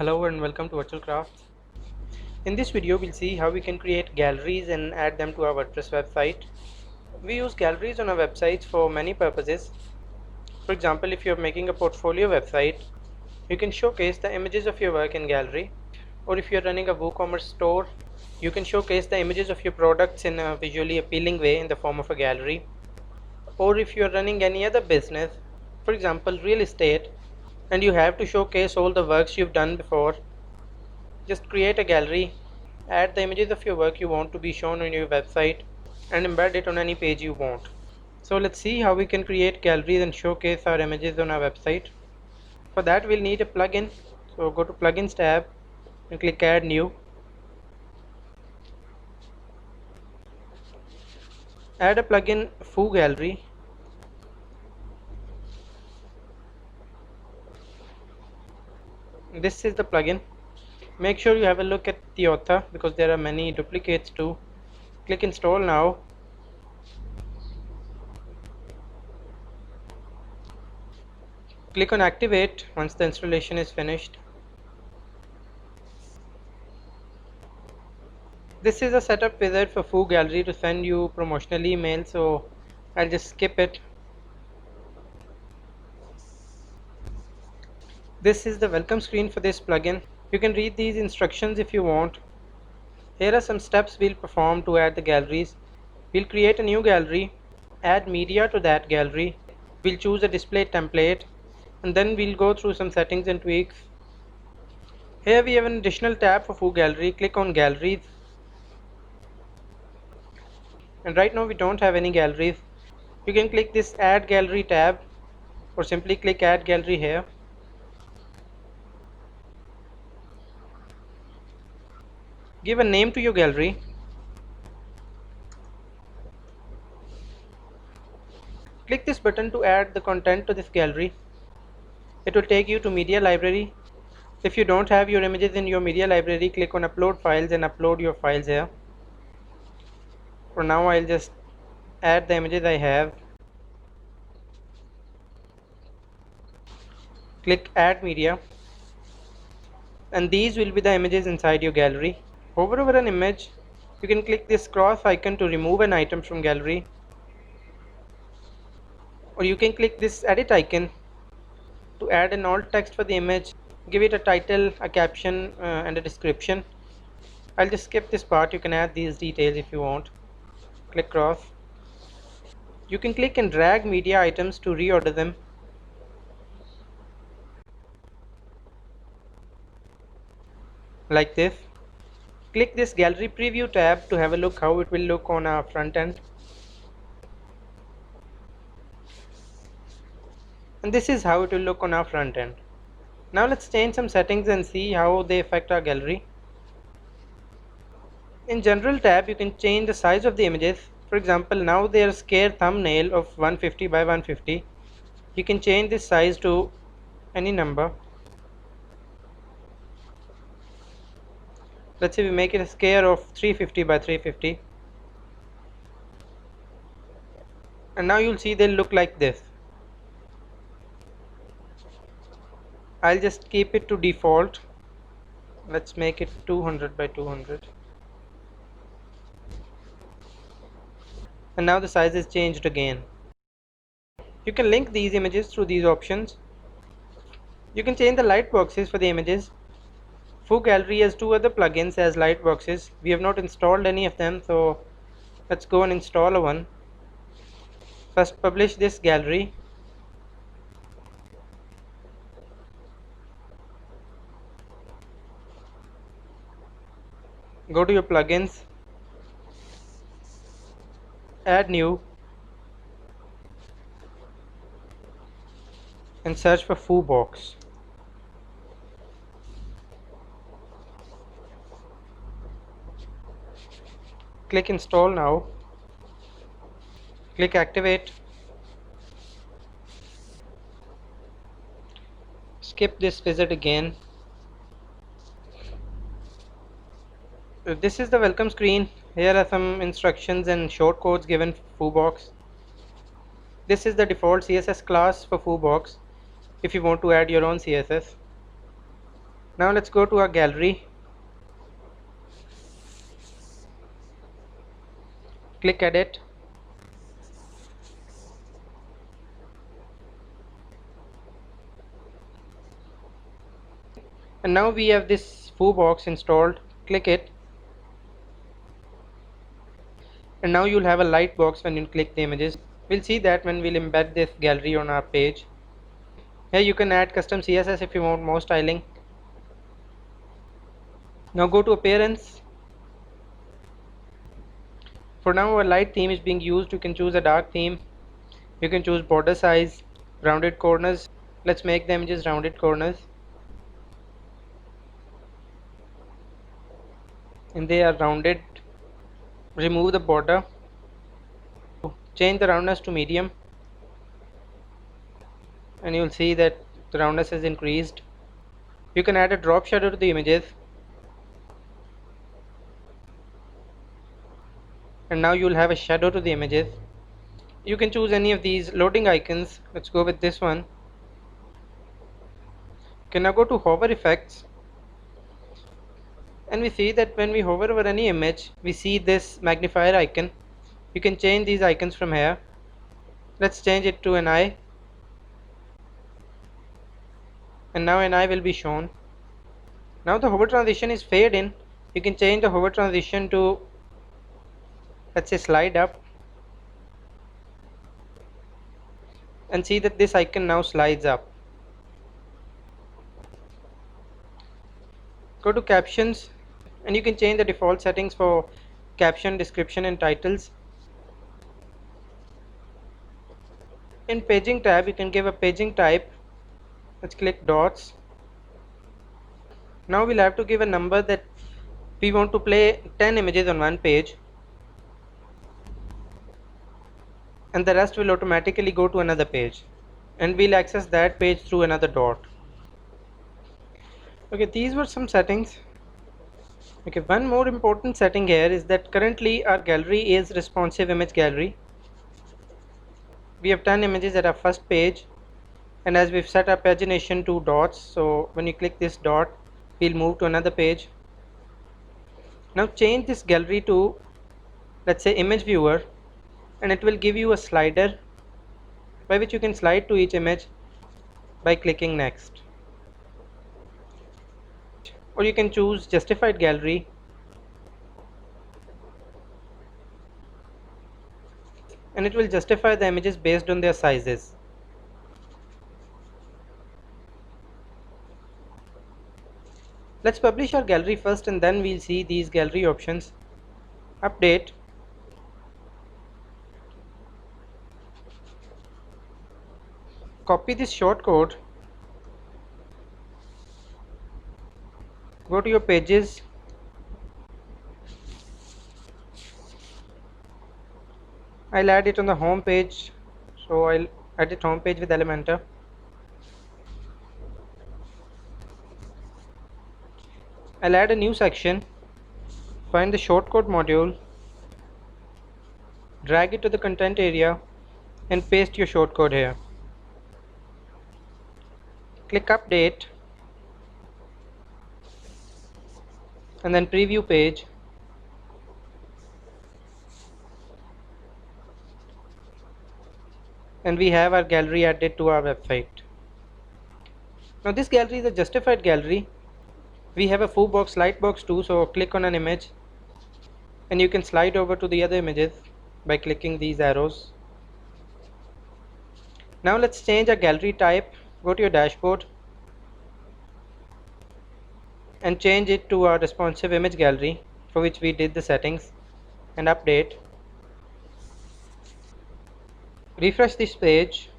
Hello and welcome to Virtual Crafts. In this video we'll see how we can create galleries and add them to our WordPress website. We use galleries on our websites for many purposes. For example, if you're making a portfolio website, you can showcase the images of your work in gallery. Or if you're running a WooCommerce store, you can showcase the images of your products in a visually appealing way in the form of a gallery. Or if you're running any other business, for example real estate, and you have to showcase all the works you've done before, just create a gallery, add the images of your work you want to be shown on your website, and embed it on any page you want. So let's see how we can create galleries and showcase our images on our website. For that we'll need a plugin. So go to Plugins tab and click Add New. Add a plugin Foo Gallery. This is the plugin. Make sure you have a look at the author because there are many duplicates too. Click Install now. Click on Activate once the installation is finished. This is a setup wizard for Foo Gallery to send you promotional email, so I'll just skip it. This is the welcome screen for this plugin. You can read these instructions if you want. Here are some steps we'll perform to add the galleries. We'll create a new gallery, add media to that gallery. We'll choose a display template, and then we'll go through some settings and tweaks. Here we have an additional tab for Foo Gallery. Click on Galleries. And right now we don't have any galleries. You can click this Add Gallery tab or simply click Add Gallery here. Give a name to your gallery. Click this button to add the content to this gallery. It will take you to media library. If you don't have your images in your media library, click on Upload Files and upload your files here. For now I'll just add the images I have. Click Add Media, and these will be the images inside your gallery. Hover over an image. You can click this cross icon to remove an item from gallery, or you can click this edit icon to add an alt text for the image. Give it a title, a caption, and a description. I'll just skip this part. You can add these details if you want. Click cross. You can click and drag media items to reorder them. Like this. Click this gallery preview tab to have a look how it will look on our front end. And this is how it will look on our front end. Now let's change some settings and see how they affect our gallery. In General tab you can change the size of the images. For example, now there is scare thumbnail of 150 by 150. You can change this size to any number. Let's say we make it a scare of 350 by 350. And now you'll see they'll look like this. I'll just keep it to default. Let's make it 200 by 200. And now the size is changed again. You can link these images through these options. You can change the light boxes for the images. Foo Gallery has two other plugins as light boxes. We have not installed any of them, so let's go and install one. First publish this gallery. Go to your plugins, add new, and search for Foo Box. Click install now. Click activate. Skip this wizard again. This is the welcome screen. Here are some instructions and shortcodes given for FooBox. This is the default CSS class for FooBox if you want to add your own CSS. Now let's go to our gallery, click edit, and now we have this foo box installed. Click it, and now you'll have a light box when you click the images. We'll see that when we'll embed this gallery on our page. Here you can add custom CSS if you want more styling. Now go to appearance. For now a light theme is being used. You can choose a dark theme. You can choose border size, rounded corners. Let's make the images rounded corners, and they are rounded. Remove the border, change the roundness to medium, and you'll see that the roundness is increased. You can add a drop shadow to the images, and now you'll have a shadow to the images. You can choose any of these loading icons. Let's go with this one. You can now go to hover effects, and we see that when we hover over any image, we see this magnifier icon. You can change these icons from here. Let's change it to an eye, and now an eye will be shown. Now the hover transition is fade in. You can change the hover transition to, let's say, slide up, and see that this icon now slides up. Go to captions, and you can change the default settings for caption, description and titles. In paging tab you can give a paging type. Let's click dots. Now we'll have to give a number that we want to play 10 images on one page, and the rest will automatically go to another page, and we'll access that page through another dot. Okay, these were some settings. Okay, one more important setting here is that currently our gallery is responsive image gallery. We have 10 images at our first page, and as we've set our pagination to dots, so when you click this dot we'll move to another page. Now change this gallery to, let's say, image viewer, and it will give you a slider by which you can slide to each image by clicking next. Or you can choose justified gallery, and it will justify the images based on their sizes. Let's publish our gallery first, and then we'll see these gallery options. Update. Copy this shortcode. Go to your pages. I'll add it on the home page, so I'll edit home page with Elementor. I'll add a new section. Find the shortcode module, drag it to the content area, and paste your shortcode here. Click update, and then preview page. And we have our gallery added to our website. Now this gallery is a justified gallery. We have a foo box, light box too, so click on an image and you can slide over to the other images by clicking these arrows. Now let's change our gallery type. Go to your dashboard and change it to our responsive image gallery, for which we did the settings, and update. Refresh this page.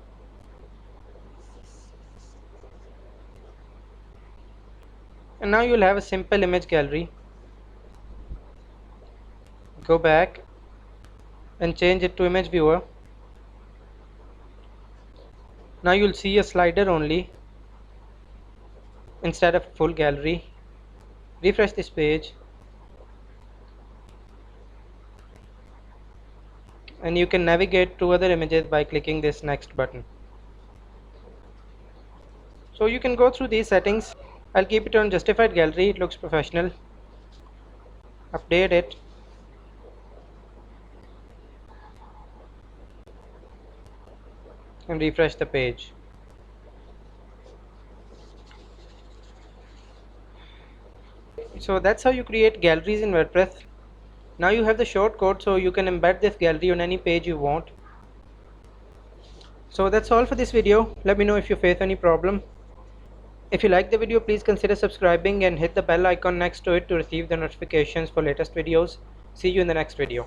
And now you'll have a simple image gallery. Go back and change it to image viewer. Now you'll see a slider only instead of full gallery. Refresh this page and you can navigate to other images by clicking this next button. So you can go through these settings I'll keep it on justified gallery, it looks professional. Update it. And refresh the page. So that's how you create galleries in WordPress. Now you have the shortcode, so you can embed this gallery on any page you want. So that's all for this video. Let me know if you face any problem. If you like the video, please consider subscribing and hit the bell icon next to it to receive the notifications for latest videos. See you in the next video.